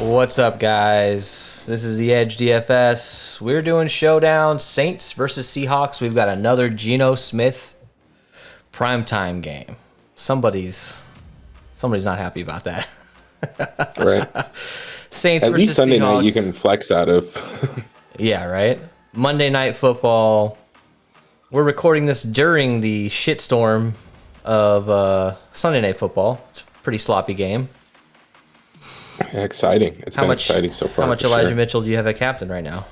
What's up, guys? This is the Edge DFS. We're doing Showdown, Saints versus Seahawks. We've got another Geno Smith primetime game. Somebody's not happy about that. Right. Saints At versus least Sunday Seahawks. night you can flex out of. Yeah, right? Monday Night Football. We're recording this during the shitstorm of Sunday Night Football. It's a pretty sloppy game. Exciting. It's been exciting so far. How much Elijah Mitchell do you have at captain right now?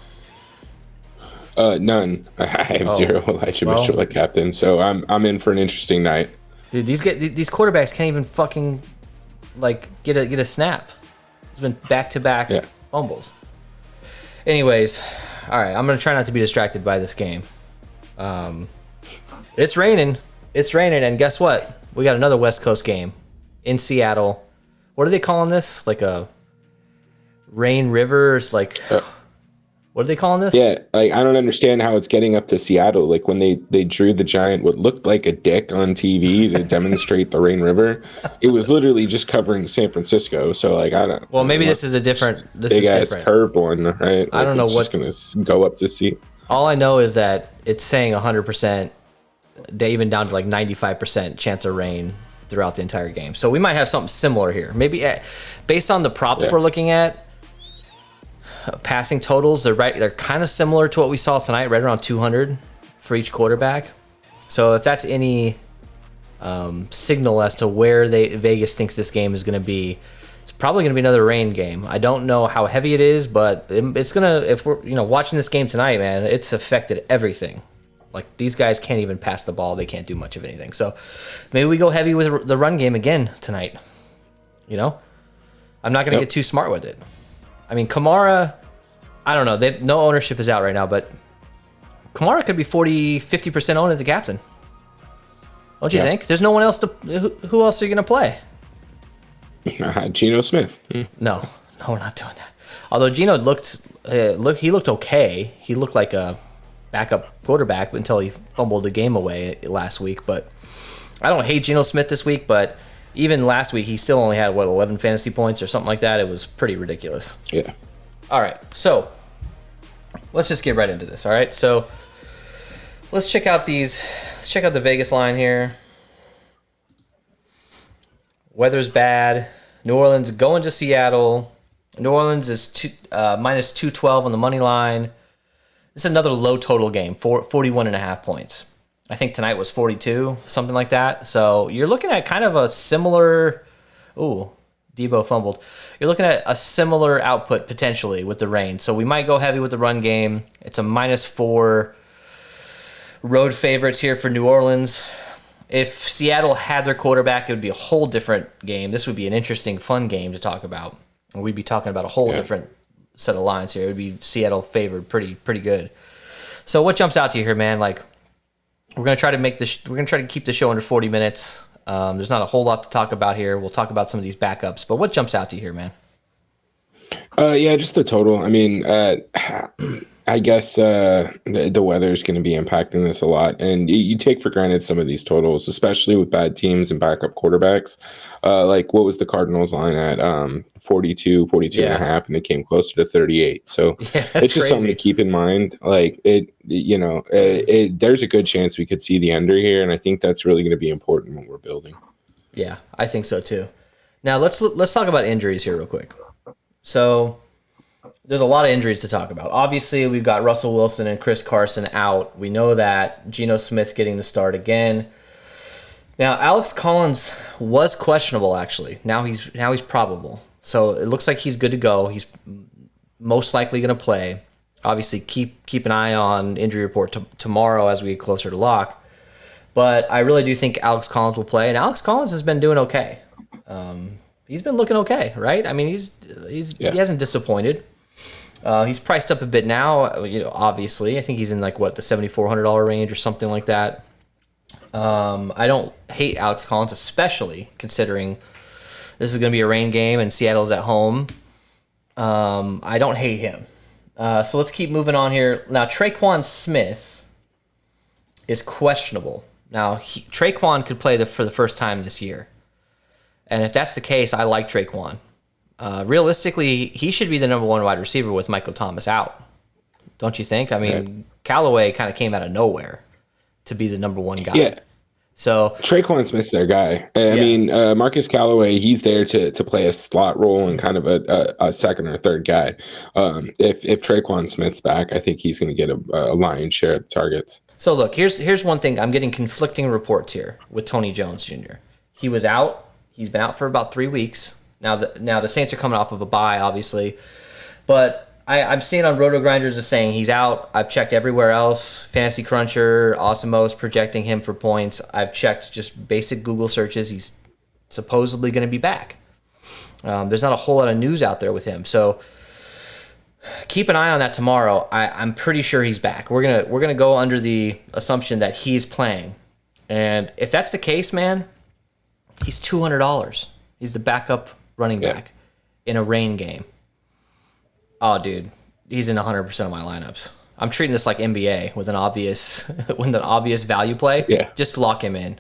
None. I have zero Elijah Mitchell at captain, so I'm in for an interesting night. Dude, these quarterbacks can't even fucking get a snap. It's been back-to-back fumbles. Anyways, all right, I'm gonna try not to be distracted by this game. It's raining, and guess what? We got another West Coast game in Seattle. What are they calling this? Like a rain rivers? What are they calling this? Yeah, I don't understand how it's getting up to Seattle. Like when they drew the giant, what looked like a dick on TV to demonstrate the Rain River, it was literally just covering San Francisco. So I don't. Well, maybe this is a different. This big is ass different. curved one, right? I don't know it's what. just gonna go up to see. All I know is that it's saying 100%, even down to like 95% chance of rain throughout the entire game. So we might have something similar here. Maybe based on the props we're looking at, passing totals, they're kind of similar to what we saw tonight, right around 200 for each quarterback. So if that's any signal as to where Vegas thinks this game is going to be, it's probably going to be another rain game. I don't know how heavy it is, but it's going to, if we're watching this game tonight, man, it's affected everything. Like, these guys can't even pass the ball. They can't do much of anything. So maybe we go heavy with the run game again tonight. I'm not going to get too smart with it. I mean, Kamara, I don't know. No ownership is out right now, but Kamara could be 40-50% owned as the captain. Don't you think? There's no one else who else are you going to play? Geno Smith. No, we're not doing that. Although Geno looked okay. He looked like a backup quarterback until he fumbled the game away last week. But I don't hate Geno Smith this week, but even last week he still only had 11 fantasy points or something like that. It was pretty ridiculous. Yeah. All right, so let's just get right into this. All right, so let's check out the Vegas line here. Weather's bad. New Orleans going to Seattle. New Orleans is minus 212 on the money line. It's another low total game, 41.5 points. I think tonight was 42, something like that. So you're looking at kind of a similar... Ooh, Debo fumbled. You're looking at a similar output potentially with the rain. So we might go heavy with the run game. It's a -4 road favorites here for New Orleans. If Seattle had their quarterback, it would be a whole different game. This would be an interesting, fun game to talk about. We'd be talking about a whole different set of lines here. It would be Seattle favored pretty good. So what jumps out to you here, man? Like, we're gonna try to keep the show under 40 minutes. There's not a whole lot to talk about here. We'll talk about some of these backups, but what jumps out to you here, man? Just the total. I mean, I guess the weather is going to be impacting this a lot, and you take for granted some of these totals, especially with bad teams and backup quarterbacks. Like, what was the Cardinals line at? 42 and a half, and it came closer to 38. So it's just something to keep in mind. Like, there's a good chance we could see the under here, and I think that's really going to be important when we're building. Yeah, I think so too. Now let's talk about injuries here real quick. So there's a lot of injuries to talk about. Obviously, we've got Russell Wilson and Chris Carson out. We know that. Geno Smith getting the start again. Now, Alex Collins was questionable, actually. Now he's probable. So it looks like he's good to go. He's most likely going to play. Obviously, keep an eye on injury report tomorrow as we get closer to lock. But I really do think Alex Collins will play, and Alex Collins has been doing okay. He's been looking okay, right? I mean, he hasn't disappointed. He's priced up a bit now, obviously. I think he's in the $7,400 range or something like that. I don't hate Alex Collins, especially considering this is going to be a rain game and Seattle's at home. I don't hate him. So let's keep moving on here. Now, Traquan Smith is questionable. Now, Traquan could play for the first time this year. And if that's the case, I like Traquan. Realistically, he should be the number one wide receiver with Michael Thomas out. Don't you think? I mean, Callaway kind of came out of nowhere to be the number one guy. Yeah. So Traquan Smith's their guy. I mean, Marcus Callaway, he's there to play a slot role and kind of a second or third guy. If Traquan Smith's back, I think he's going to get a lion's share of the targets. So look, here's one thing. I'm getting conflicting reports here with Tony Jones Jr. He was out. He's been out for about 3 weeks. Now the Saints are coming off of a bye, obviously. But I'm seeing on Roto Grinders is saying he's out. I've checked everywhere else. Fantasy Cruncher, Awesome's projecting him for points. I've checked just basic Google searches. He's supposedly going to be back. There's not a whole lot of news out there with him. So keep an eye on that tomorrow. I'm pretty sure he's back. We're gonna go under the assumption that he's playing. And if that's the case, man, he's $200. He's the backup running back in a rain game. Oh, dude, he's in 100% of my lineups. I'm treating this like NBA with an obvious value play. Yeah, just lock him in.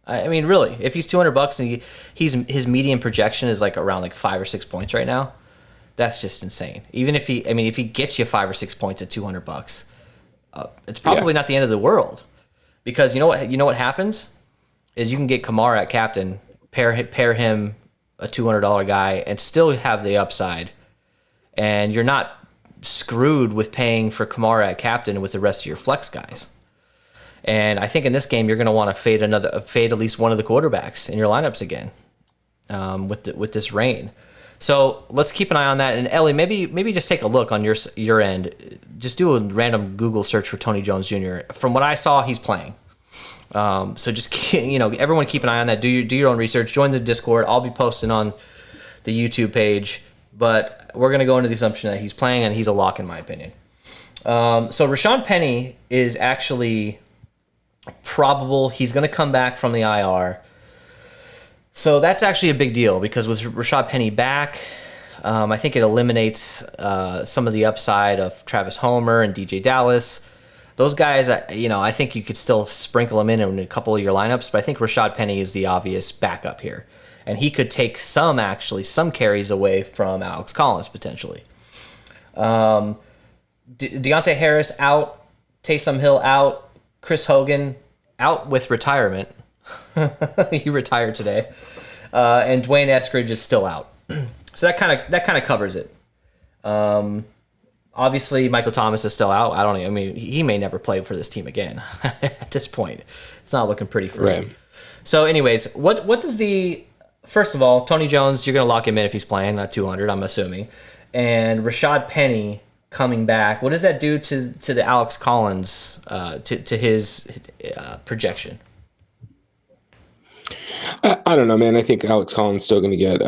I mean, really, if he's $200 and his median projection is like around like 5 or 6 points right now, that's just insane. Even if he gets you 5 or 6 points at $200, it's probably not the end of the world, because you know what happens is you can get Kamara at captain, pair him a $200 guy, and still have the upside. And you're not screwed with paying for Kamara at captain with the rest of your flex guys. And I think in this game you're going to want to fade at least one of the quarterbacks in your lineups again, with this rain. So let's keep an eye on that. And Ellie, maybe just take a look on your end. Just do a random Google search for Tony Jones Jr. From what I saw, he's playing. So just everyone keep an eye on that. Do your own research. Join the Discord. I'll be posting on the YouTube page. But we're going to go into the assumption that he's playing, and he's a lock in my opinion. So Rashaad Penny is actually probable. He's going to come back from the IR. So that's actually a big deal, because with Rashaad Penny back, I think it eliminates some of the upside of Travis Homer and DJ Dallas. Those guys, I think you could still sprinkle them in a couple of your lineups, but I think Rashaad Penny is the obvious backup here. And he could take some carries away from Alex Collins, potentially. Deontay Harris out. Taysom Hill out. Chris Hogan out with retirement. He retired today. And Dwayne Eskridge is still out. So that kind of covers it. Obviously, Michael Thomas is still out. He may never play for this team again at this point. It's not looking pretty for him. So anyways, what does first of all, Tony Jones, you're going to lock him in if he's playing at 200, I'm assuming. And Rashaad Penny coming back, what does that do to the Alex Collins, to his projection? I don't know, man. I think Alex Collins still going to get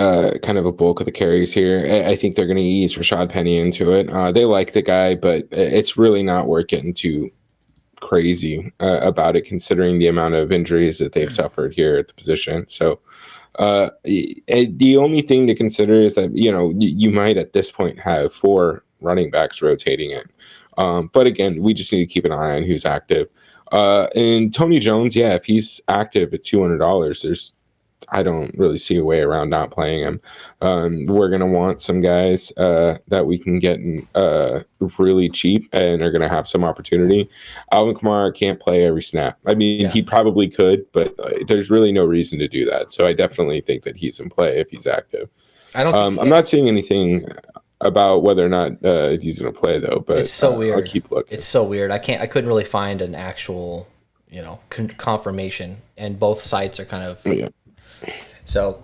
kind of a bulk of the carries here. I think they're going to ease Rashaad Penny into it. They like the guy, but it's really not worth getting too crazy about it, considering the amount of injuries that they've suffered here at the position. So the only thing to consider is that, you might at this point have 4 running backs rotating it. But again, we just need to keep an eye on who's active. And Tony Jones, if he's active at $200, I don't really see a way around not playing him. We're going to want some guys that we can get really cheap and are going to have some opportunity. Alvin Kamara can't play every snap. I mean, he probably could, but there's really no reason to do that. So I definitely think that he's in play if he's active. I'm not seeing anything about whether or not he's going to play, though. But it's so weird. I'll keep looking. It's so weird. I couldn't really find an actual, confirmation, and both sites are kind of. Yeah. So,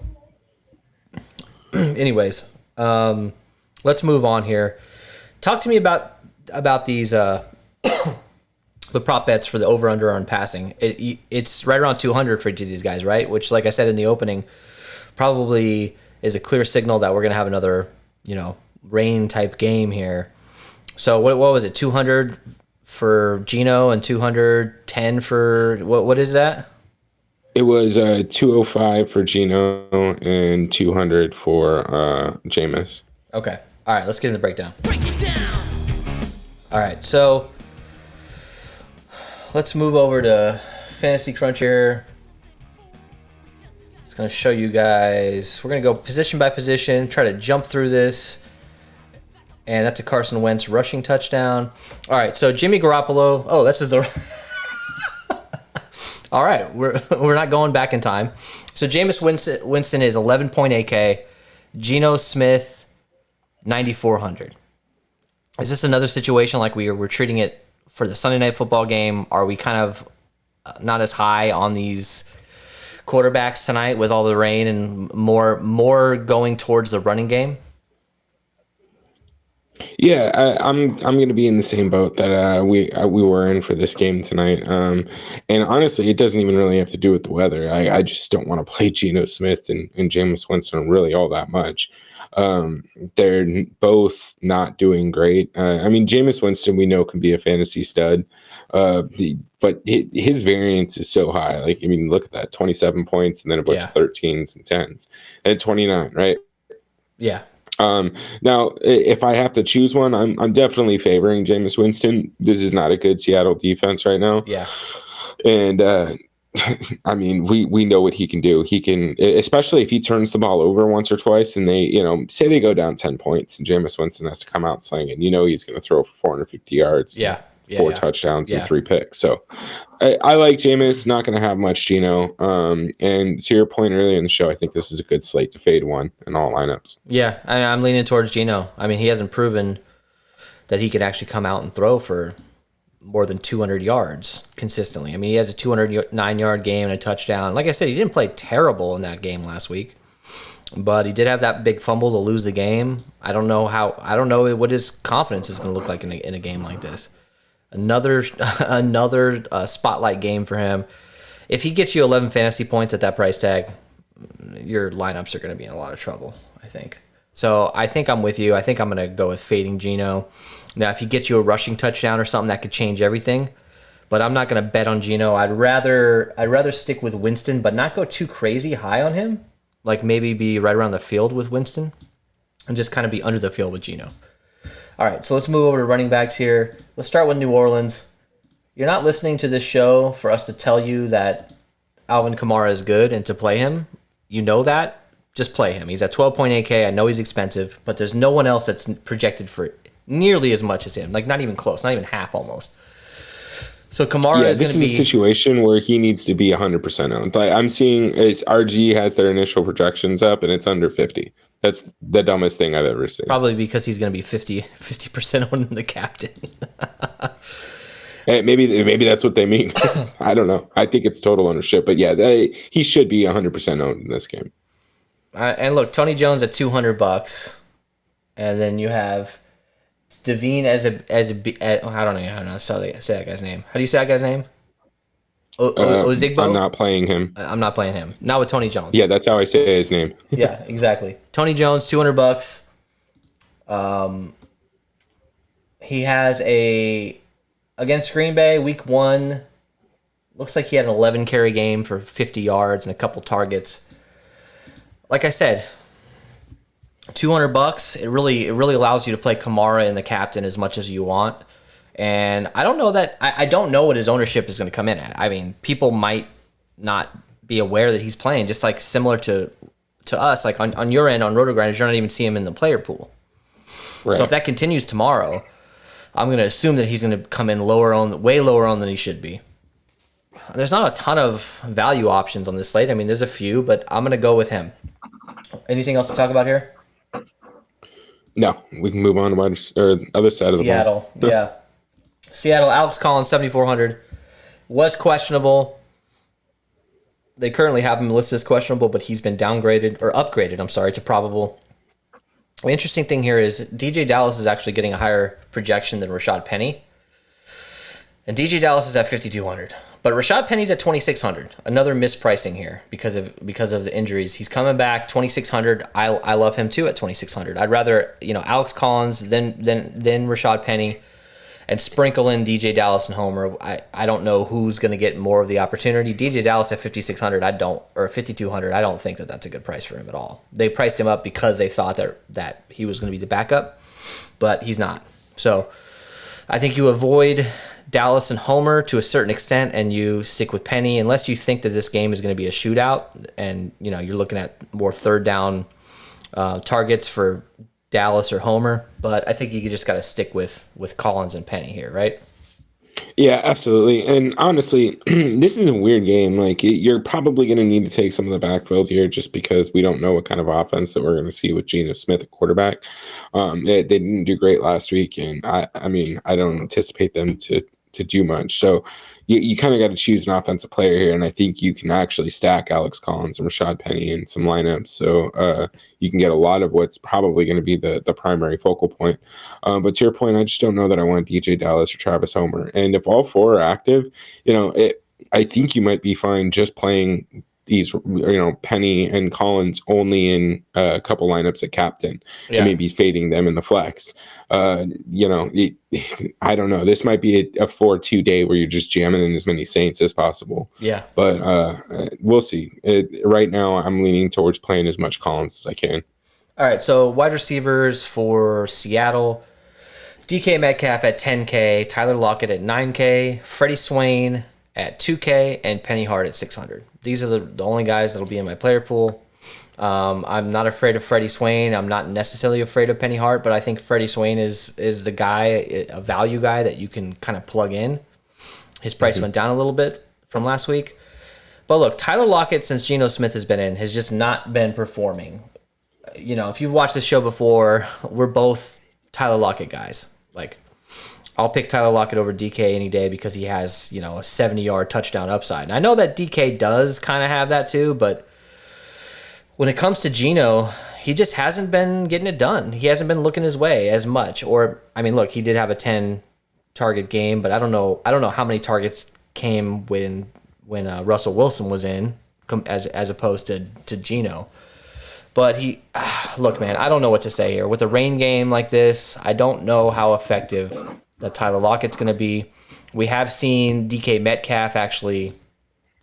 anyways, let's move on here. Talk to me about these the prop bets for the over under on passing. It's right around 200 for each of these guys, right? Which, like I said in the opening, probably is a clear signal that we're going to have another, rain type game here. So what was it? 200 for Gino and 210 for what is that? It was 205 for Gino and 200 for Jameis. Okay. All right, let's get into the breakdown. Break it down. All right, so let's move over to Fantasy Crunch here. Just going to show you guys. We're going to go position by position, try to jump through this. And that's a Carson Wentz rushing touchdown. All right, so Jimmy Garoppolo. Oh, this is the... All right, we're not going back in time. So Jameis Winston is 11.8K. Geno Smith, 9,400. Is this another situation like we're treating it for the Sunday Night Football game? Are we kind of not as high on these quarterbacks tonight with all the rain and more going towards the running game? Yeah, I'm going to be in the same boat that we were in for this game tonight. And honestly, it doesn't even really have to do with the weather. I just don't want to play Geno Smith and Jameis Winston really all that much. They're both not doing great. I mean, Jameis Winston we know can be a fantasy stud, but his variance is so high. Like, I mean, look at that, 27 points and then a bunch of 13s and 10s and 29, right? Yeah. Now, if I have to choose one, I'm definitely favoring Jameis Winston. This is not a good Seattle defense right now. Yeah. And I mean, we know what he can do. He can, especially if he turns the ball over once or twice and they, say they go down 10 points and Jameis Winston has to come out slinging. He's going to throw for 450 yards. Yeah. Four touchdowns and 3 picks. So I like Jameis, not going to have much Geno. And to your point earlier in the show, I think this is a good slate to fade one in all lineups. Yeah, I'm leaning towards Geno. I mean, he hasn't proven that he could actually come out and throw for more than 200 yards consistently. I mean, he has a 209-yard game and a touchdown. Like I said, he didn't play terrible in that game last week, but he did have that big fumble to lose the game. I don't know what his confidence is going to look like in a game like this. Another spotlight game for him. If he gets you 11 fantasy points at that price tag, your lineups are going to be in a lot of trouble, I think. So I think I'm with you. I think I'm going to go with fading Geno. Now, if he gets you a rushing touchdown or something, that could change everything. But I'm not going to bet on Geno. I'd rather stick with Winston, but not go too crazy high on him. Like maybe be right around the field with Winston, and just kind of be under the field with Geno. All right, so let's move over to running backs here. Let's start with New Orleans. You're not listening to this show for us to tell you that Alvin Kamara is good and to play him. You know that. Just play him. He's at 12.8K. I know he's expensive, but there's no one else that's projected for nearly as much as him. Like, not even close. Not even half, almost. So Kamara is going to be... This is a situation where he needs to be 100% owned. Like, I'm seeing RG has their initial projections up, and it's under 50. That's the dumbest thing I've ever seen. Probably because he's going to be 50% owned in the captain. Hey, maybe that's what they mean. I don't know. I think it's total ownership. But yeah, he should be 100% owned in this game. And look, Tony Jones at $200, and then you have Devine I don't know how to say that guy's name. How do you say that guy's name? Ozigbo? I'm not playing him. I'm not playing him. Not with Tony Jones. Yeah, that's how I say his name. Yeah, exactly. Tony Jones, $200. He has against Green Bay, week 1. Looks like he had an 11 carry game for 50 yards and a couple targets. Like I said, $200. It really allows you to play Kamara and the captain as much as you want. And I don't know that I don't know what his ownership is going to come in at. I mean, people might not be aware that he's playing, just like similar to us. Like on your end, on RotoGrinders, you're not even seeing him in the player pool. Right. So if that continues tomorrow, I'm going to assume that he's going to come in way lower on than he should be. There's not a ton of value options on this slate. I mean, there's a few, but I'm going to go with him. Anything else to talk about here? No, we can move on to the other side of the ball. Seattle, yeah. Seattle, Alex Collins, 7,400. Was questionable. They currently have him listed as questionable, but he's been upgraded, to probable. The interesting thing here is DJ Dallas is actually getting a higher projection than Rashad Penny. And DJ Dallas is at 5,200. But Rashad Penny's at 2,600. Another mispricing here because of the injuries. He's coming back 2,600. I love him too at 2,600. I'd rather Alex Collins than Rashad Penny. and sprinkle in DJ Dallas and Homer. I don't know who's going to get more of the opportunity. DJ Dallas at 5,600, or 5,200. I don't think that that's a good price for him at all. They priced him up because they thought that he was going to be the backup, but he's not. So I think you avoid Dallas and Homer to a certain extent, and you stick with Penny unless you think that this game is going to be a shootout, and you're looking at more third down targets for Dallas or Homer. But I think you just got to stick with Collins and Penny here, right? Yeah, absolutely. And honestly, this is a weird game. Like, you're probably going to need to take some of the backfield here just because we don't know what kind of offense that we're going to see with Geno Smith at quarterback. They didn't do great last week, and I mean, I don't anticipate them to do much. So you kind of got to choose an offensive player here, and I think you can actually stack Alex Collins and Rashad Penny in some lineups. So you can get a lot of what's probably going to be the primary focal point. But to your point, I just don't know that I want DJ Dallas or Travis Homer. And if all four are active, I think you might be fine just playing these, Penny and Collins only in a couple lineups at captain, and maybe fading them in the flex. I don't know. This might be a 4-2 day where you're just jamming in as many Saints as possible. Yeah. But we'll see. Right now, I'm leaning towards playing as much Collins as I can. All right. So wide receivers for Seattle: DK Metcalf at 10K, Tyler Lockett at 9K, Freddie Swain at 2K, and Penny Hart at 600. These are the only guys that'll be in my player pool. I'm not afraid of Freddie Swain. I'm not necessarily afraid of Penny Hart, but I think Freddie Swain is the guy, a value guy that you can kind of plug in. His price went down a little bit from last week. But look, Tyler Lockett, since Geno Smith has been in, has just not been performing. If you've watched this show before, we're both Tyler Lockett guys. Like, I'll pick Tyler Lockett over DK any day because he has, a 70-yard touchdown upside. And I know that DK does kind of have that too, but when it comes to Geno, he just hasn't been getting it done. He hasn't been looking his way as much. Or, I mean, look, he did have a 10-target game, but I don't know how many targets came when Russell Wilson was in as opposed to Geno. But look, man, I don't know what to say here. With a rain game like this, I don't know how effective that Tyler Lockett's going to be. We have seen DK Metcalf actually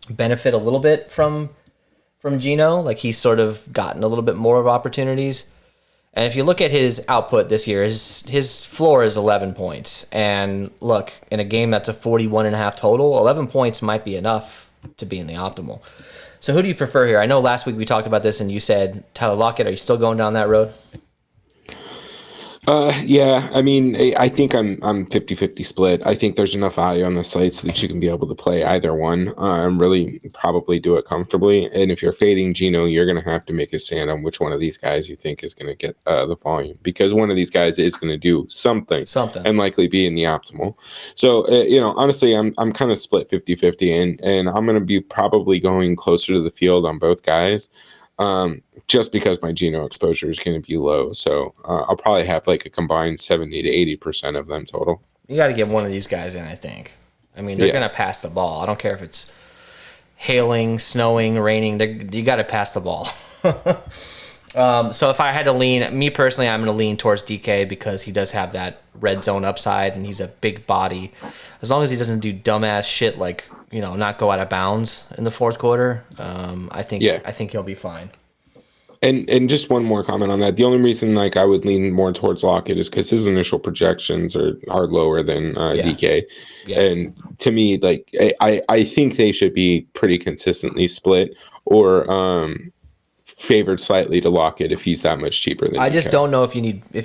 benefit a little bit from Geno. Like, he's sort of gotten a little bit more of opportunities. And if you look at his output this year, his floor is 11 points. And look, in a game that's a 41.5 total, 11 points might be enough to be in the optimal. So who do you prefer here? I know last week we talked about this and you said Tyler Lockett. Are you still going down that road? Yeah, I mean, I think I'm 50-50 split. I think there's enough value on the slate so that you can be able to play either one and really probably do it comfortably. And if you're fading Geno, you're going to have to make a stand on which one of these guys you think is going to get the volume, because one of these guys is going to do something and likely be in the optimal. So, honestly, I'm kind of split 50-50, and I'm going to be probably going closer to the field on both guys. Just because my Geno exposure is going to be low. So I'll probably have like a combined 70 to 80% of them total. You got to get one of these guys in, I think. I mean, they're going to pass the ball. I don't care if it's hailing, snowing, raining. You got to pass the ball. So if I had to lean, me personally, I'm going to lean towards DK because he does have that red zone upside and he's a big body. As long as he doesn't do dumbass shit like, not go out of bounds in the fourth quarter, I think he'll be fine. And just one more comment on that. The only reason I would lean more towards Lockett is because his initial projections are lower than DK. Yeah. And to me, I think they should be pretty consistently split or favored slightly to Lockett if he's that much cheaper than DK. I just don't know if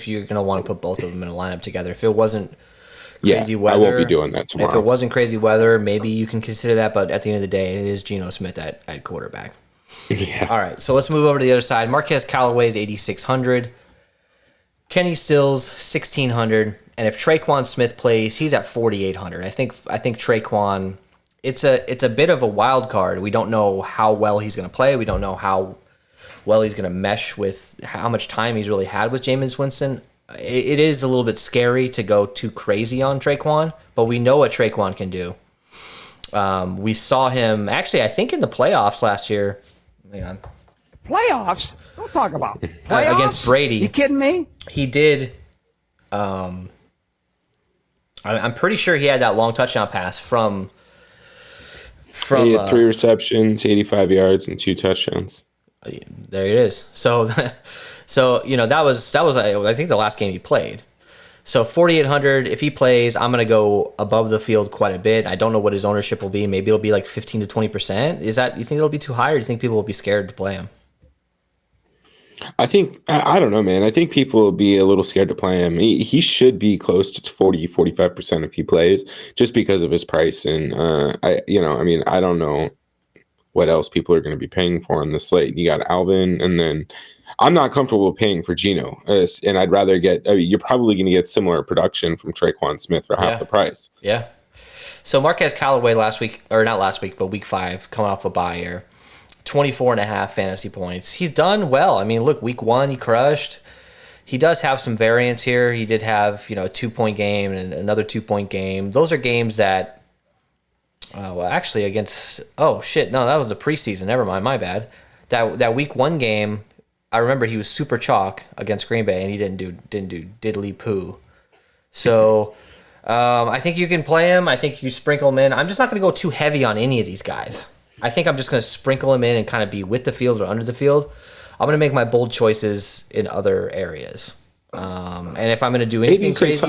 you're going to want to put both of them in a lineup together. If it wasn't crazy weather, I won't be doing that tomorrow. If it wasn't crazy weather, maybe you can consider that. But at the end of the day, it is Geno Smith at quarterback. Yeah. All right, so let's move over to the other side. Marquez Callaway's 8,600. Kenny Stills 1,600. And if Traquan Smith plays, he's at 4,800. I think Traquan, it's a bit of a wild card. We don't know how well he's going to play. We don't know how well he's going to mesh with how much time he's really had with Jameis Winston. It is a little bit scary to go too crazy on Traquan, but we know what Traquan can do. We saw him, actually, I think in the playoffs last year. Hang on. Playoffs? Don't talk about playoffs. Against Brady. You kidding me? He did. I I'm pretty sure he had that long touchdown pass from. He had 3 receptions, 85 yards, and 2 touchdowns. There it is. So, that was I think the last game he played. So 4,800. If he plays, I'm gonna go above the field quite a bit. I don't know what his ownership will be. Maybe it'll be like 15 to 20%. You think it'll be too high, or do you think people will be scared to play him? I think I don't know, man. I think people will be a little scared to play him. He should be close to 40-45% if he plays, just because of his price. And I don't know what else people are going to be paying for on the slate. You got Alvin, and then I'm not comfortable paying for Geno, and I'd rather get. You're probably going to get similar production from Traquan Smith for half the price. Yeah. So Marquez Callaway week 5, coming off a bye here. 24.5 fantasy points. He's done well. I mean, look, week 1 he crushed. He does have some variance here. He did have a 2-point game and another 2-point game. Those are games that, against. Oh shit, no, that was the preseason. Never mind, my bad. That week 1 game, I remember he was super chalk against Green Bay and he didn't do diddly poo. So I think you can play him. I think you sprinkle him in. I'm just not going to go too heavy on any of these guys. I think I'm just going to sprinkle him in and kind of be with the field or under the field. I'm going to make my bold choices in other areas. And if I'm going to do anything crazy,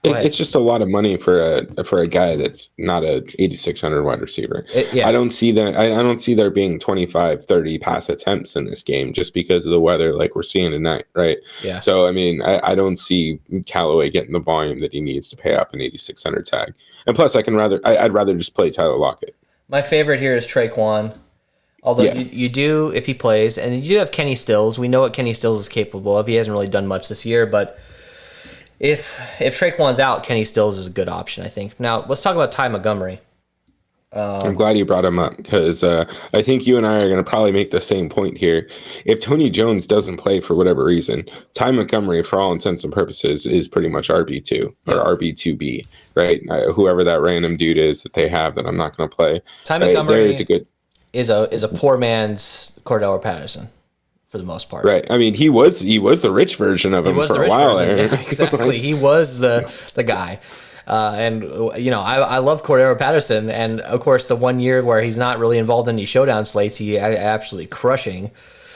it's just a lot of money for a guy that's not a 8,600 wide receiver. I don't see that. I don't see there being 25, 30 pass attempts in this game just because of the weather, like we're seeing tonight, right? Yeah. So I mean, I don't see Callaway getting the volume that he needs to pay off an 8,600 tag. And plus, I'd rather just play Tyler Lockett. My favorite here is Traquan. Although you do, if he plays, and you do have Kenny Stills. We know what Kenny Stills is capable of. He hasn't really done much this year, but if Traquan's out, Kenny Stills is a good option, I think. Now, let's talk about Ty Montgomery. I'm glad you brought him up because I think you and I are going to probably make the same point here. If Tony Jones doesn't play for whatever reason, Ty Montgomery, for all intents and purposes, is pretty much RB2 or RB2B, right? Whoever that random dude is that they have that I'm not going to play. Ty Montgomery is a poor man's Cordell Patterson for the most part. Right. I mean, he was the rich version of him for a while there. Yeah, exactly. He was the guy. I love Cordero Patterson, and of course the 1 year where he's not really involved in any showdown slates, he absolutely crushing.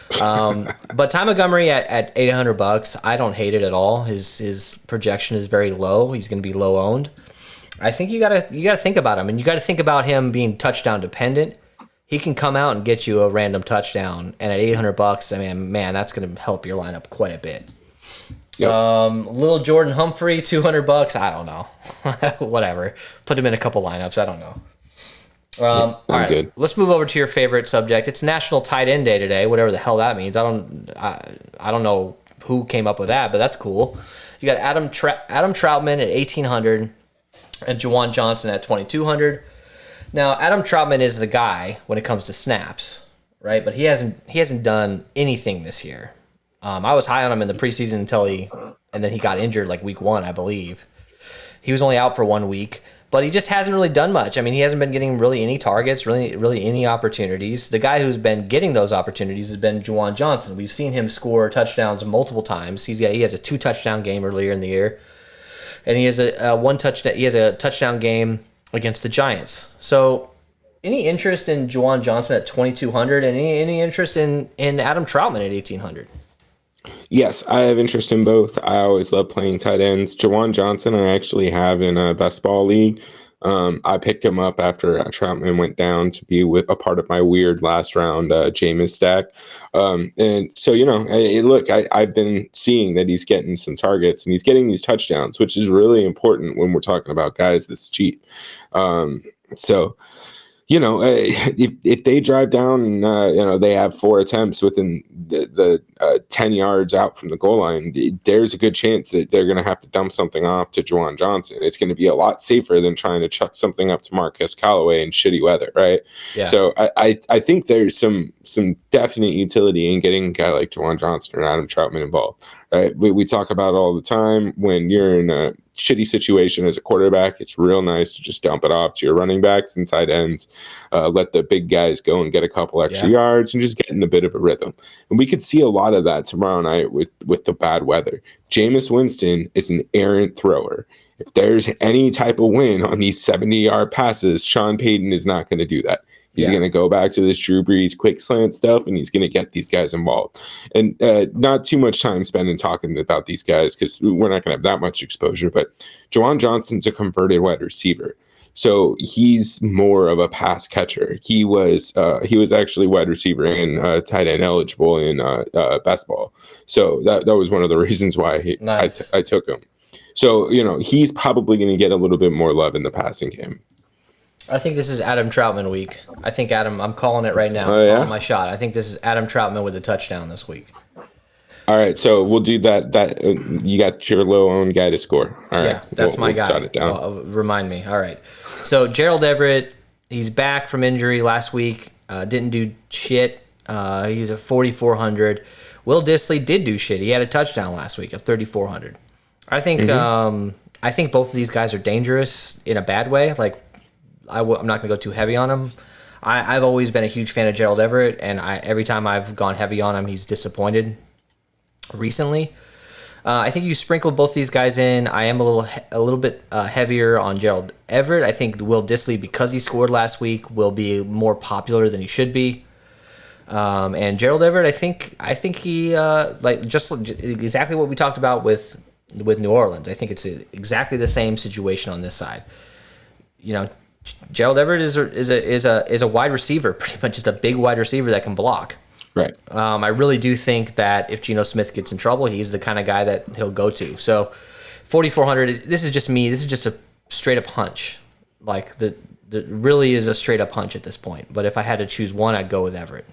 But Ty Montgomery at $800, I don't hate it at all. His projection is very low. He's going to be low owned. I think you gotta think about him, and you got to think about him being touchdown dependent. He can come out and get you a random touchdown, and at $800, I mean, man, that's going to help your lineup quite a bit. Yep. Little Jordan Humphrey, $200. I don't know. Whatever. Put him in a couple lineups. I don't know. All right. Good. Let's move over to your favorite subject. It's National Tight End Day today, whatever the hell that means. I don't know who came up with that, but that's cool. You got Adam Troutman at 1,800 and Juwan Johnson at 2,200. Now, Adam Troutman is the guy when it comes to snaps, right? But he hasn't done anything this year. I was high on him in the preseason and then he got injured like week 1, I believe. He was only out for 1 week, but he just hasn't really done much. I mean, he hasn't been getting really any targets, really any opportunities. The guy who's been getting those opportunities has been Juwan Johnson. We've seen him score touchdowns multiple times. He has a 2-touchdown game earlier in the year, and he has a touchdown game against the Giants. So, any interest in Juwan Johnson at 2,200, and any interest in Adam Troutman at 1,800? Yes, I have interest in both. I always love playing tight ends. Juwan Johnson, I actually have in a best ball league. I picked him up after Troutman went down to be with a part of my weird last round Jameis stack. And so, look, I've been seeing that he's getting some targets and he's getting these touchdowns, which is really important when we're talking about guys this cheap. If they drive down and, they have 4 attempts within the 10 yards out from the goal line, there's a good chance that they're going to have to dump something off to Juwan Johnson. It's going to be a lot safer than trying to chuck something up to Marquez Callaway in shitty weather, right? Yeah. So I think there's some definite utility in getting a guy like Juwan Johnson or Adam Troutman involved. Right? We talk about it all the time when you're in a shitty situation as a quarterback, it's real nice to just dump it off to your running backs and tight ends, let the big guys go and get a couple extra yards and just get in a bit of a rhythm. And we could see a lot of that tomorrow night with the bad weather. Jameis Winston is an errant thrower. If there's any type of win on these 70-yard passes, Sean Payton is not going to do that. He's going to go back to this Drew Brees quick slant stuff, and he's going to get these guys involved. And not too much time spent in talking about these guys because we're not going to have that much exposure. But Juwan Johnson's a converted wide receiver, so he's more of a pass catcher. He was actually wide receiver and tight end eligible in best ball. So that was one of the reasons why I took him. So he's probably going to get a little bit more love in the passing game. I think this is Adam Troutman week. I think I'm calling it right now. Calling my shot. I think this is Adam Troutman with a touchdown this week. All right, so we'll do that. You got your low-owned guy to score. All right, that's my guy. Jot it down. Remind me. All right. So Gerald Everett, he's back from injury last week. Didn't do shit. He's at 4,400. Will Dissly did do shit. He had a touchdown last week at 3,400. I think I think both of these guys are dangerous in a bad way. Like I'm not going to go too heavy on him. I've always been a huge fan of Gerald Everett, and every time I've gone heavy on him, he's disappointed recently. I think you sprinkle both these guys in. I am a little bit heavier on Gerald Everett. I think Will Dissly, because he scored last week, will be more popular than he should be. And Gerald Everett, I think he just exactly what we talked about with New Orleans. I think it's exactly the same situation on this side. Gerald Everett is a wide receiver, pretty much just a big wide receiver that can block. Right. I really do think that if Geno Smith gets in trouble, he's the kind of guy that he'll go to. So 4,400. This is just me. This is just a straight up hunch. Like the really is a straight up hunch at this point. But if I had to choose one, I'd go with Everett.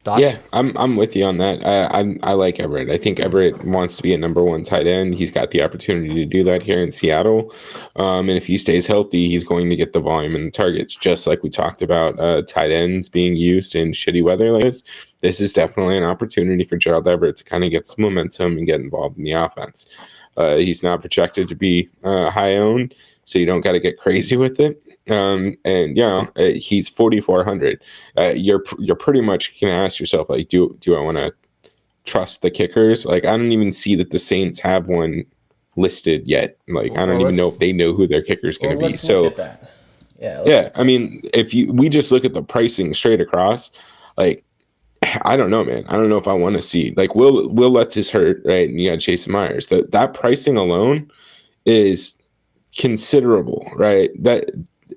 Thoughts? Yeah, I'm with you on that. I like Everett. I think Everett wants to be a number one tight end. He's got the opportunity to do that here in Seattle. And if he stays healthy, he's going to get the volume and the targets, just like we talked about tight ends being used in shitty weather like this. This is definitely an opportunity for Gerald Everett to kind of get some momentum and get involved in the offense. He's not projected to be high owned, so you don't got to get crazy with it. He's 4,400. You're pretty much gonna ask yourself, like, do I want to trust the kickers? Like, I don't even see that the Saints have one listed yet. Like, I don't even know if they know who their kicker is going to be. So, look at that. I mean, we just look at the pricing straight across, like, I don't know, man. I don't know if I want to see, like, Will Lutz is hurt, right? And you got Jason Myers. That pricing alone is considerable, right?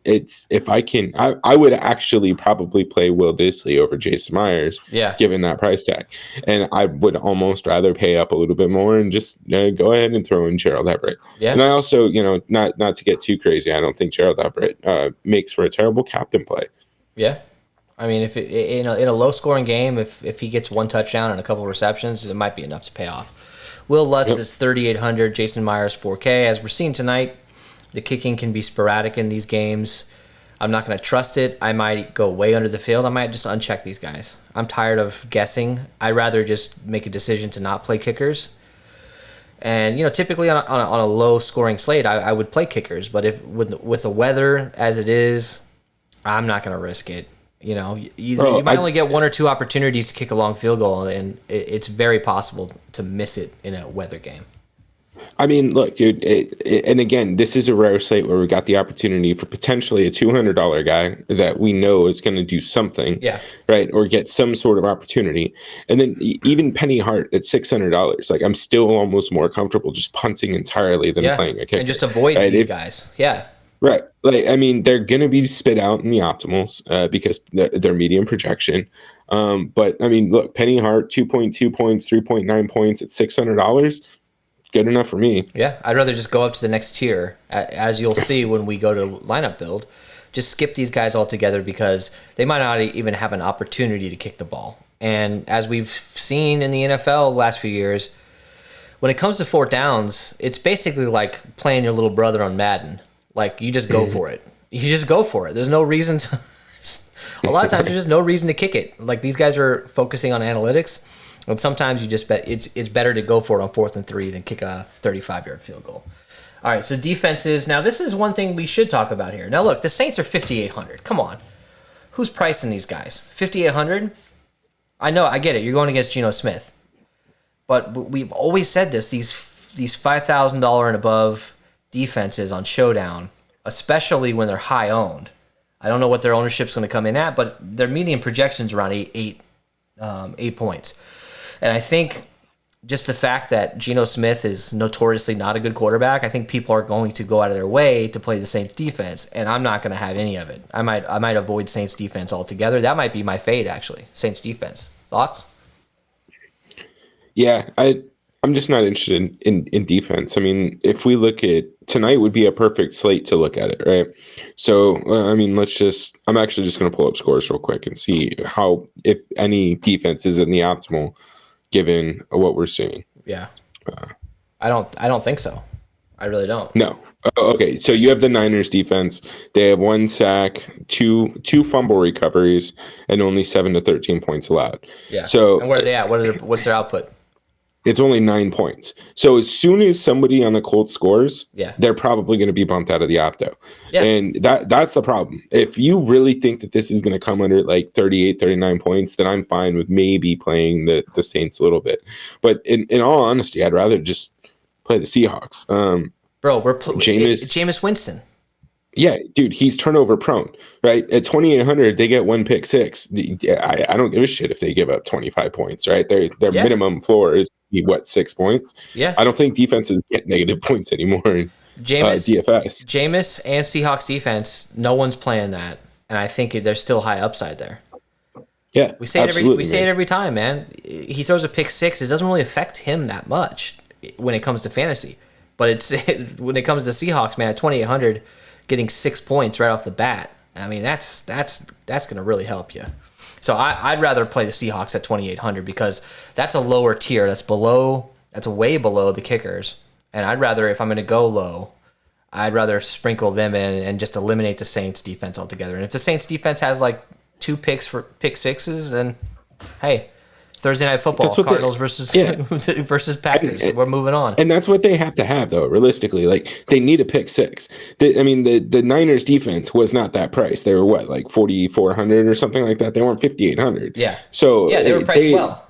It's if I can, I would actually probably play Will Dissly over Jason Myers, given that price tag, and I would almost rather pay up a little bit more and just go ahead and throw in Gerald Everett. And I also, not to get too crazy, I don't think Gerald Everett makes for a terrible captain play. Yeah, I mean, if in a low scoring game, if he gets one touchdown and a couple of receptions, it might be enough to pay off. Will Lutz is 3,800, Jason Myers 4K. As we're seeing tonight, the kicking can be sporadic in these games. I'm not going to trust it. I might go way under the field. I might just uncheck these guys. I'm tired of guessing. I'd rather just make a decision to not play kickers. And, typically on a low-scoring slate, I would play kickers. But if with the weather as it is, I'm not going to risk it. You might only get one or two opportunities to kick a long field goal, and it's very possible to miss it in a weather game. I mean, look, dude, and again, this is a rare slate where we got the opportunity for potentially a $200 guy that we know is going to do something, right, or get some sort of opportunity. And then even Penny Hart at $600, like, I'm still almost more comfortable just punting entirely than playing a kicker. And just avoid these guys. Yeah. Right. Like, I mean, they're going to be spit out in the optimals because they're medium projection. But, I mean, look, Penny Hart, 2.2 points, 3.9 points at $600. Good enough for me. Yeah, I'd rather just go up to the next tier. As you'll see when we go to lineup build, just skip these guys altogether because they might not even have an opportunity to kick the ball. And as we've seen in the NFL the last few years, when it comes to fourth downs, it's basically like playing your little brother on Madden. Like, you just go for it. You just go for it. There's no reason to... A lot of times, there's just no reason to kick it. Like, these guys are focusing on analytics. And sometimes you just bet it's better to go for it on 4th and 3 than kick a 35-yard field goal. All right, so defenses. Now, this is one thing we should talk about here. Now, look, the Saints are 5,800. Come on. Who's pricing these guys? 5,800? I know, I get it. You're going against Geno Smith. But we've always said this, these $5,000 and above defenses on Showdown, especially when they're high owned. I don't know what their ownership's going to come in at, but their median projections around 8 points. And I think just the fact that Geno Smith is notoriously not a good quarterback, I think people are going to go out of their way to play the Saints defense, and I'm not going to have any of it. I might avoid Saints defense altogether. That might be my fade, actually. Saints defense. Thoughts? Yeah, I'm just not interested in defense. I mean, if we look at tonight, would be a perfect slate to look at it, right? So, I mean, I'm actually just going to pull up scores real quick and see how, if any defense is in the optimal given what we're seeing. Yeah. I don't think so. I really don't. No. Okay, so you have the Niners defense. They have 1 sack, two fumble recoveries, and only 7 to 13 points allowed. Yeah. So, and where are they at? What's their output? It's only 9 points. So as soon as somebody on the Colts scores, they're probably going to be bumped out of the opto. Yeah. And that's the problem. If you really think that this is going to come under like 38, 39 points, then I'm fine with maybe playing the Saints a little bit. But in all honesty, I'd rather just play the Seahawks. Bro, we're Jameis Winston. Yeah, dude, he's turnover prone, right? At 2,800, they get 1 pick six. I don't give a shit if they give up 25 points, right? Their minimum floor is 6 points. Yeah, I don't think defenses get negative points anymore in DFS. Jameis and Seahawks defense, no one's playing that, and I think there's still high upside there. Yeah, we say it every time, man. He throws a pick six, it doesn't really affect him that much when it comes to fantasy, but when it comes to Seahawks, man, at 2,800. Getting 6 points right off the bat, I mean that's going to really help you. So I'd rather play the Seahawks at 2,800 because that's a lower tier. That's way below the kickers. And I'd rather, if I'm going to go low, I'd rather sprinkle them in and just eliminate the Saints defense altogether. And if the Saints defense has like 2 picks for pick sixes, then hey, Thursday Night Football, Cardinals versus Packers. We're moving on. And that's what they have to have, though, realistically. Like, they need a pick six. The Niners defense was not that price. They were, what, like 4,400 or something like that? They weren't 5,800. Yeah. So yeah, they were priced well.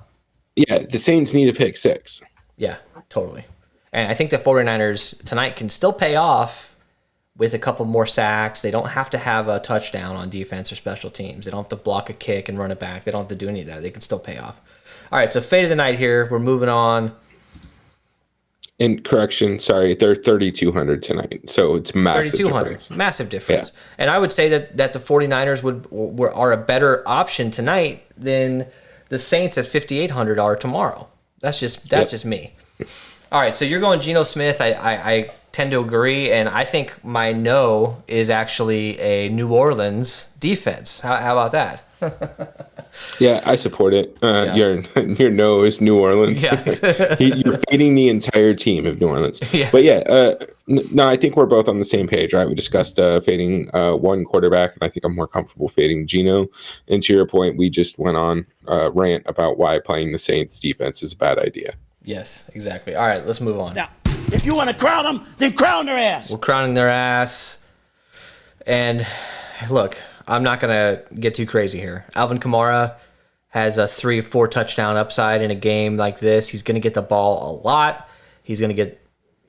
Yeah, the Saints need a pick six. Yeah, totally. And I think the 49ers tonight can still pay off with a couple more sacks. They don't have to have a touchdown on defense or special teams. They don't have to block a kick and run it back. They don't have to do any of that. They can still pay off. All right, so fade of the night here. We're moving on. And correction, sorry, they're 3,200 tonight. So it's massive 3,200, difference. Massive difference. Yeah. And I would say that the 49ers are a better option tonight than the Saints at 5,800 are tomorrow. That's just me. All right, so you're going Geno Smith. I tend to agree, and I think my no is actually a New Orleans defense. How about that? Yeah, I support it. Your no is New Orleans. Yeah. You're fading the entire team of New Orleans. Yeah. But yeah, no, I think we're both on the same page, right? We discussed fading one quarterback, and I think I'm more comfortable fading Geno. And to your point, we just went on a rant about why playing the Saints defense is a bad idea. Yes, exactly. All right, let's move on. Now, if you want to crown them, then crown their ass. We're crowning their ass. And look, I'm not going to get too crazy here. Alvin Kamara has a 3 or 4 touchdown upside in a game like this. He's going to get the ball a lot. He's going to get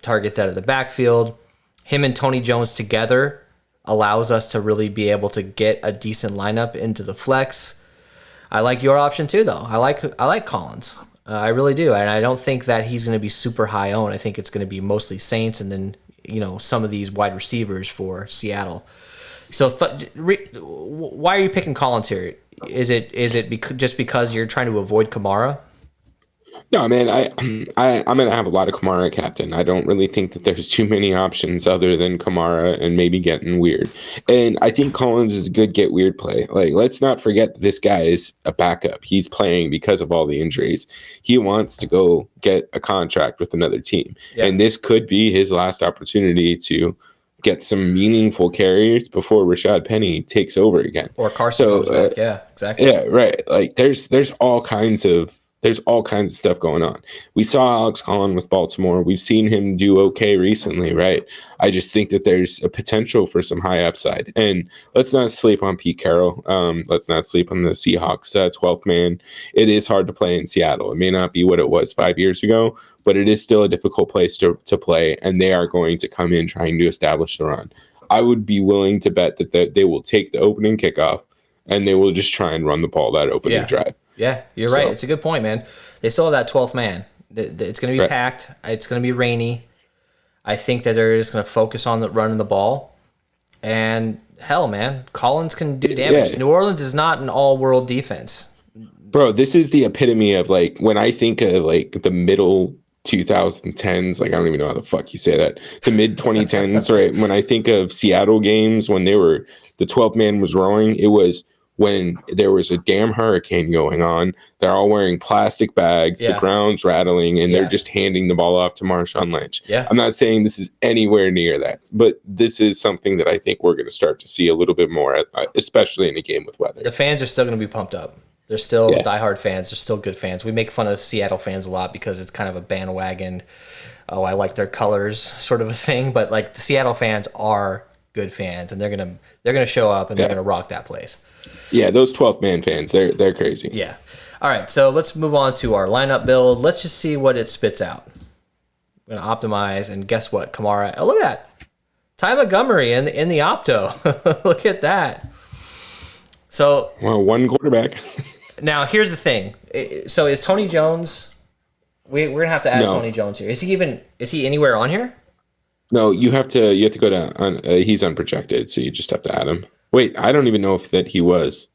targets out of the backfield. Him and Tony Jones together allows us to really be able to get a decent lineup into the flex. I like your option too, though. I like Collins. I really do. And I don't think that he's going to be super high owned. I think it's going to be mostly Saints and then, some of these wide receivers for Seattle. So why are you picking Collins here? Is it just because you're trying to avoid Kamara? No, man, I'm going to have a lot of Kamara captain. I don't really think that there's too many options other than Kamara and maybe getting weird. And I think Collins is a good get weird play. Like, let's not forget that this guy is a backup. He's playing because of all the injuries. He wants to go get a contract with another team. Yeah. And this could be his last opportunity to get some meaningful carries before Rashad Penny takes over again. Or Carson goes back. Yeah, exactly. Yeah, right. Like there's all kinds of There's all kinds of stuff going on. We saw Alex Collins with Baltimore. We've seen him do okay recently, right? I just think that there's a potential for some high upside. And let's not sleep on Pete Carroll. Let's not sleep on the Seahawks 12th man. It is hard to play in Seattle. It may not be what it was 5 years ago, but it is still a difficult place to play, and they are going to come in trying to establish the run. I would be willing to bet that they will take the opening kickoff and they will just try and run the ball that opening drive. Yeah, you're right. It's a good point, man. They still have that 12th man. It's going to be packed. It's going to be rainy. I think that they're just going to focus on running the ball. And hell, man, Collins can do damage. Yeah. New Orleans is not an all-world defense. Bro, this is the epitome of, like, when I think of, like, the middle 2010s, like, I don't even know how the fuck you say that, the mid 2010s, right? When I think of Seattle games, when the 12th man was rowing, it was when there was a damn hurricane going on. They're all wearing plastic bags, the ground's rattling, and they're just handing the ball off to Marshawn Lynch. Yeah. I'm not saying this is anywhere near that, but this is something that I think we're going to start to see a little bit more, especially in a game with weather. The fans are still going to be pumped up. They're still diehard fans. They're still good fans. We make fun of Seattle fans a lot because it's kind of a bandwagon, I like their colors sort of a thing. But like the Seattle fans are good fans, and they're gonna show up and they're gonna rock that place. Yeah, those 12th man fans, they're crazy. Yeah. All right, so let's move on to our lineup build. Let's just see what it spits out. I'm gonna optimize, and guess what, Kamara? Oh, look at that, Ty Montgomery in the opto. Look at that. So one quarterback. Now, here's the thing. So is Tony Jones... We're going to have to add Tony Jones here. Is he anywhere on here? No, you have to go down. He's unprojected, so you just have to add him. Wait, I don't even know if that he was.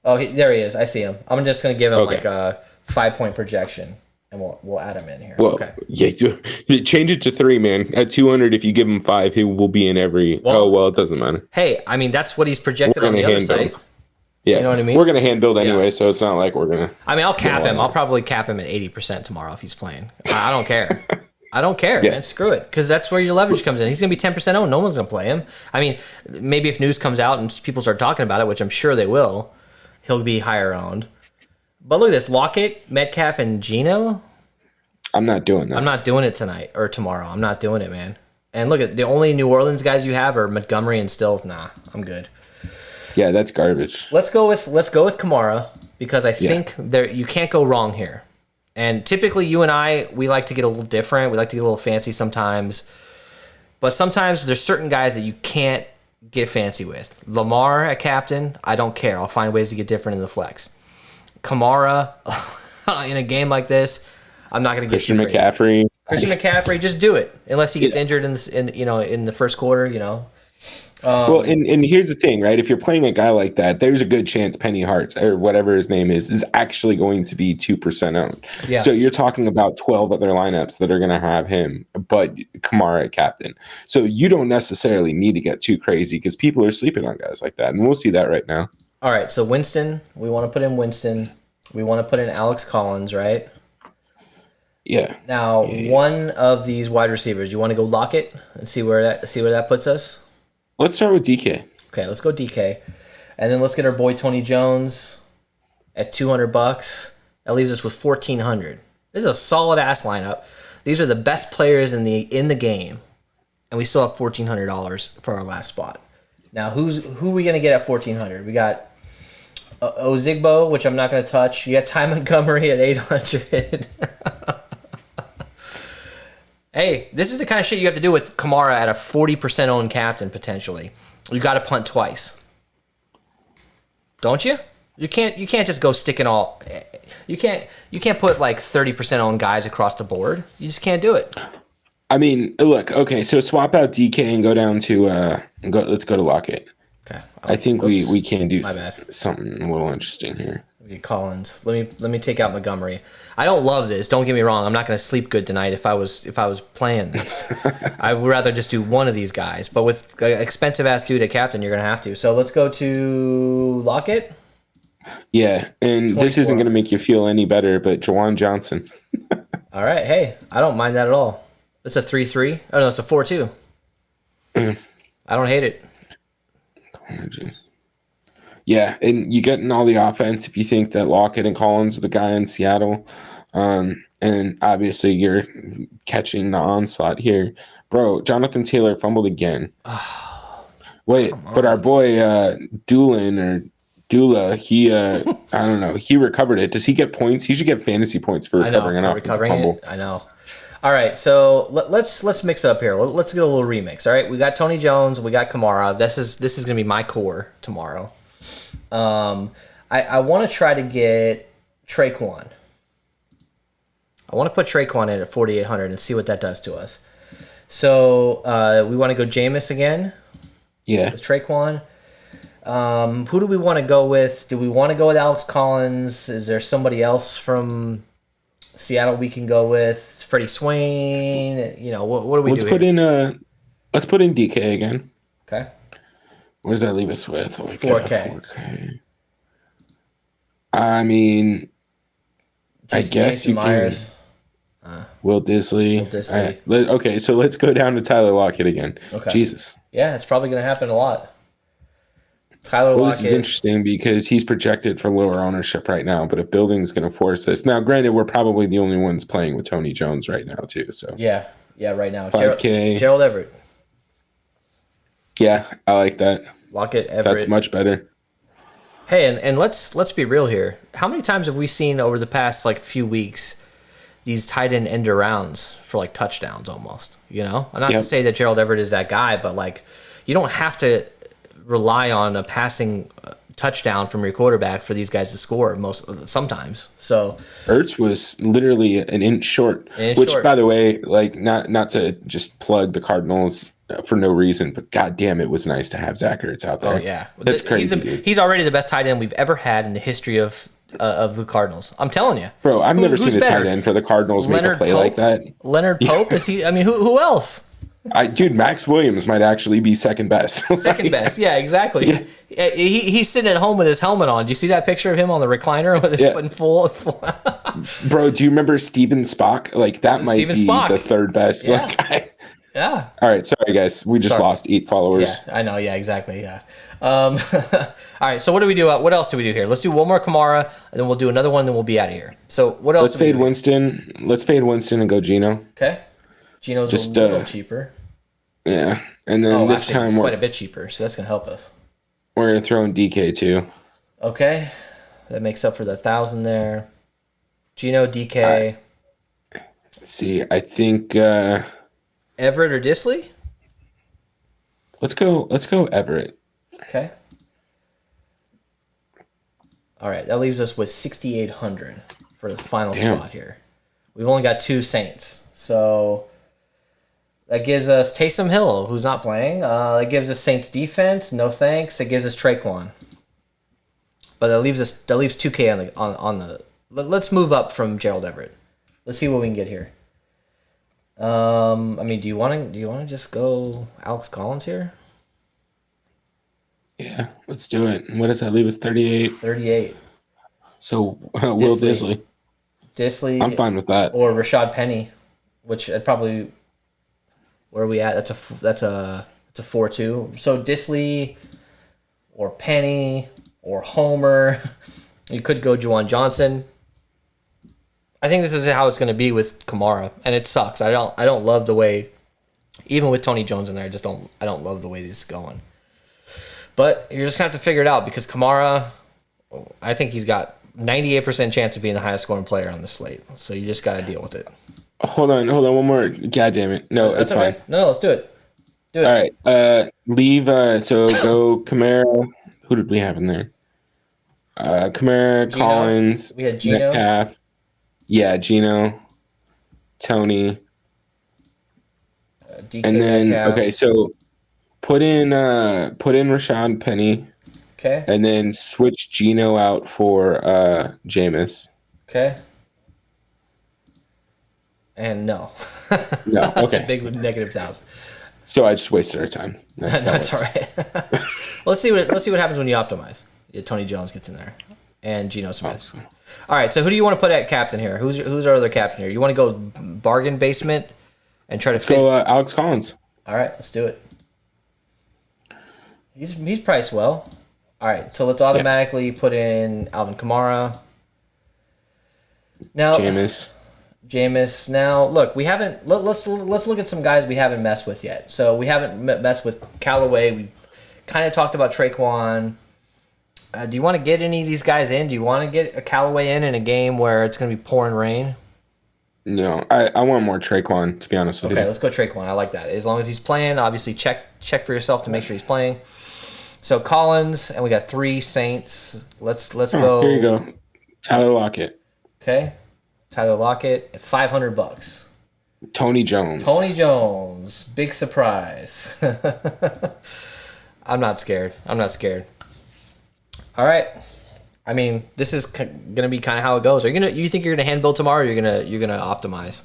Oh, there he is. I see him. I'm just going to give him like a 5-point projection, and we'll add him in here. Well, yeah, change it to 3, man. At 200, if you give him 5, he will be in every... it doesn't matter. Hey, I mean, that's what he's projected on the other site. Yeah, you know what I mean? We're going to hand build anyway, so it's not like we're going to... I mean, I'll cap him. I'll probably cap him at 80% tomorrow if he's playing. I don't care. I don't care, man. Screw it. Because that's where your leverage comes in. He's going to be 10% owned. No one's going to play him. I mean, maybe if news comes out and people start talking about it, which I'm sure they will, he'll be higher owned. But look at this. Lockett, Metcalf, and Geno. I'm not doing that. I'm not doing it tonight or tomorrow. I'm not doing it, man. And look at the only New Orleans guys you have are Montgomery and Stills. Nah, I'm good. Yeah, that's garbage. Let's go with Kamara because I think you can't go wrong here. And typically you and I, we like to get a little different. We like to get a little fancy sometimes. But sometimes there's certain guys that you can't get fancy with. Lamar at captain, I don't care. I'll find ways to get different in the flex. Kamara in a game like this, I'm not going to get Christian McCaffrey. Christian McCaffrey, just do it unless he gets injured in the first quarter, Well, and here's the thing, right? If you're playing a guy like that, there's a good chance Penny Hartz or whatever his name is actually going to be 2% owned. Yeah. So you're talking about 12 other lineups that are going to have him, but Kamara at captain. So you don't necessarily need to get too crazy because people are sleeping on guys like that, and we'll see that right now. All right, so Winston, we want to put in Winston. We want to put in Alex Collins, right? Yeah. Now, one of these wide receivers, you want to go Lockett and see where that puts us? Let's start with DK. Okay, let's go DK. And then let's get our boy Tony Jones at $200. That leaves us with $1,400. This is a solid ass lineup. These are the best players in the game. And we still have $1,400 for our last spot. Now, who are we going to get at $1,400? We got Ozigbo, which I'm not going to touch. You got Ty Montgomery at $800. Hey, this is the kind of shit you have to do with Kamara at a 40% owned captain potentially. You got to punt twice, don't you? You can't just go sticking all. You can't put like 30% owned guys across the board. You just can't do it. I mean, look, okay, so swap out DK and go down to let's go to Lockett. Okay, I think we can do something a little interesting here. Collins. Let me take out Montgomery. I don't love this. Don't get me wrong. I'm not going to sleep good tonight if I was playing this. I would rather just do one of these guys. But with an expensive ass dude at captain, you're going to have to. So let's go to Lockett. Yeah, and 24. This isn't going to make you feel any better, but Jawan Johnson. All right. Hey, I don't mind that at all. It's a 3-3. Oh no, it's a 4-2. I don't hate it. Yeah, and you get in all the offense if you think that Lockett and Collins are the guy in Seattle. And obviously you're catching the onslaught here. Bro, Jonathan Taylor fumbled again. Wait, but our boy Doolin or Dula, he I don't know, he recovered it. Does he get points? He should get fantasy points for recovering an offensive fumble. I know. All right, so let's mix it up here. Let's get a little remix. All right, we got Tony Jones, we got Kamara. This is gonna be my core tomorrow. I want to try to get Traquan. I want to put Traquan in at 4,800 and see what that does to us. So we want to go Jameis again. Yeah. With Traquan. Who do we want to go with? Do we want to go with Alex Collins? Is there somebody else from Seattle we can go with? Freddie Swain? You know, what do we do here? Let's put in DK again. Okay. What does that leave us with? Like 4K. 4K. I mean, I guess Jason you Myers. can. Will Disley. Disley. Okay, so let's go down to Tyler Lockett again. Okay. Jesus. Yeah, it's probably going to happen a lot. Tyler Well, Lockett. this is interesting because he's projected for lower ownership right now, but if Building's going to force this. Now, granted, we're probably the only ones playing with Tony Jones right now, too. So Yeah, right now. 5K. Gerald Everett. Yeah, I like that. Lockett, Everett. That's much better. Hey, and let's be real here. How many times have we seen over the past like few weeks these tight end arounds for like touchdowns almost? You know, and not to say that Gerald Everett is that guy, but like you don't have to rely on a passing touchdown from your quarterback for these guys to score sometimes. So Ertz was literally an inch short, which, by the way, like not to just plug the Cardinals for no reason, but goddamn, it was nice to have Zach Ertz out there. Oh yeah, that's crazy. He's already the best tight end we've ever had in the history of the Cardinals. I'm telling you, bro. I've never seen a tight end for the Cardinals make a play like that. Leonard Pope is he? I mean, who else? Dude, Max Williams might actually be second best. Second best, yeah, exactly. Yeah. He's sitting at home with his helmet on. Do you see that picture of him on the recliner with his foot in full? Bro, do you remember Steven Spock? Like that might be Spock. The third best. Yeah. Yeah. All right, sorry guys, we just lost 8 followers. Yeah, I know. Yeah, exactly. Yeah. All right. So what do we do? What else do we do here? Let's do one more Kamara, and then we'll do another one. And then we'll be out of here. So what else? Let's fade Winston. Let's fade Winston and go Geno. Okay. Geno's just a little cheaper. Yeah, and then this time we're quite a bit cheaper, so that's gonna help us. We're gonna throw in DK too. Okay, that makes up for the 1,000 there. Geno, DK. Let's see, I think Everett or Disley. Let's go Everett. Okay. All right, that leaves us with 6,800 for the final spot here. We've only got 2 Saints, so. That gives us Taysom Hill, who's not playing. That gives us Saints defense. No thanks. It gives us Traquan. But that leaves 2K on the. Let's move up from Gerald Everett. Let's see what we can get here. I mean, do you want to just go Alex Collins here? Yeah, let's do it. What does that leave us? 38. 38. So Will Disley. Disley. I'm fine with that. Or Rashad Penny, which I'd probably. Where are we at? That's a 4-2. So Disley or Penny or Homer. You could go Juwan Johnson. I think this is how it's going to be with Kamara, and it sucks. I don't love the way, even with Tony Jones in there, I don't love the way this is going. But you're just going to have to figure it out because Kamara, I think he's got 98% chance of being the highest scoring player on the slate. So you just got to deal with it. Hold on, one more. God damn it. No, it's fine. No, let's do it. All right. Leave so go Kamara. Who did we have in there? Kamara, Geno. Collins, We had Geno. Metcalf. Yeah, Geno, Tony. DK and then Metcalf. okay, so put in Rashad Penny. Okay. And then switch Geno out for Jameis. Okay. And no. No, That's okay. a big negative 1,000. So I just wasted our time. That's all right. Well, let's see what happens when you optimize. Yeah, Tony Jones gets in there, and Geno Smith. Awesome. All right. So who do you want to put at captain here? Who's our other captain here? You want to go bargain basement and try to fit? Go Alex Collins. All right, let's do it. He's priced well. All All right, so let's automatically put in Alvin Kamara. Now, Jameis. Now, look, we haven't. Let's look at some guys we haven't messed with yet. So we haven't messed with Callaway. We kind of talked about Traquan. Do you want to get any of these guys in? Do you want to get a Callaway in a game where it's going to be pouring rain? No, I want more Traquan, to be honest with you. Okay, let's go Traquan. I like that. As long as he's playing, obviously check for yourself to make sure he's playing. So Collins, and we got 3 Saints. Let's go. Here you go. Tyler Lockett. Okay. Tyler Lockett at $500. Tony Jones. Big surprise. I'm not scared. All right. I mean, this is gonna be kind of how it goes. You think you're gonna hand build tomorrow? Or you're gonna optimize?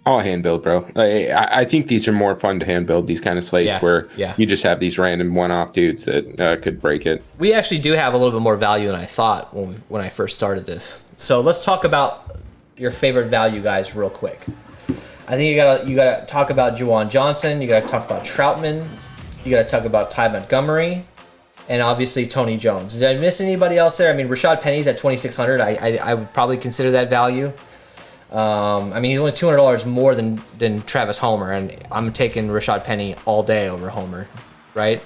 I'll hand build, bro. I think these are more fun to hand build, these kind of slates where you just have these random one-off dudes that could break it. We actually do have a little bit more value than I thought when I first started this. So let's talk about your favorite value guys real quick. I think you gotta talk about Juwan Johnson. You gotta talk about Troutman. You gotta talk about Ty Montgomery. And obviously Tony Jones. Did I miss anybody else there? I mean, Rashad Penny's at $2,600. I would probably consider that value. I mean, he's only $200 more than Travis Homer, and I'm taking Rashad Penny all day over Homer, right?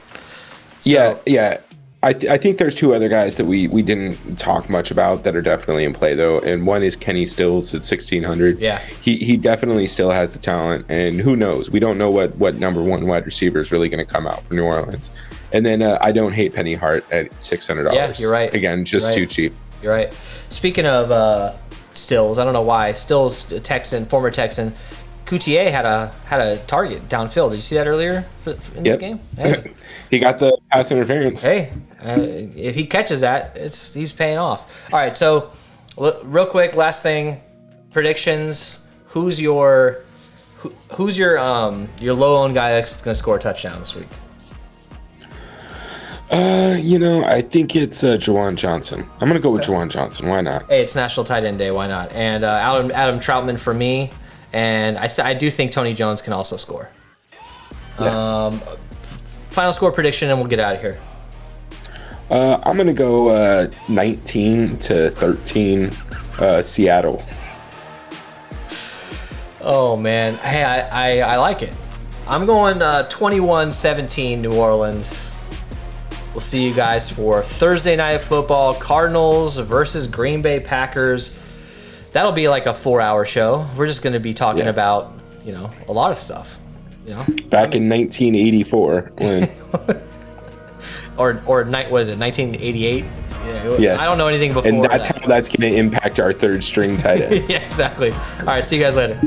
So, yeah. I think there's 2 other guys that we didn't talk much about that are definitely in play though, and one is Kenny Stills at $1,600. Yeah, he definitely still has the talent, and who knows? We don't know what number 1 wide receiver is really going to come out for New Orleans. And then I don't hate Penny Hart at $600. Yeah, you're right. Again, just too cheap. You're right. Speaking of Stills, I don't know why. Stills, a Texan, former Texan. Coutier had a target downfield. Did you see that earlier in this game? Hey. He got the pass interference. Hey, if he catches that, he's paying off. All right, so real quick, last thing, predictions. Who's your low owned guy that's going to score a touchdown this week? I think it's Juwan Johnson. I'm gonna go with Juwan Johnson. Why not? Hey, it's National Tight End Day. Why not? And Adam Troutman for me, and I do think Tony Jones can also score. Yeah. Final score prediction, and we'll get out of here. I'm gonna go 19-13 Seattle. Oh man, hey, I like it. I'm going 21-17 New Orleans. We'll see you guys for Thursday Night Football, Cardinals versus Green Bay Packers. That'll be like a 4-hour show. We're just going to be talking about, a lot of stuff. Back in 1984. When... or night was it 1988? Yeah. I don't know anything before. And that's how that's going to impact our third string tight end. Yeah, exactly. All right, see you guys later.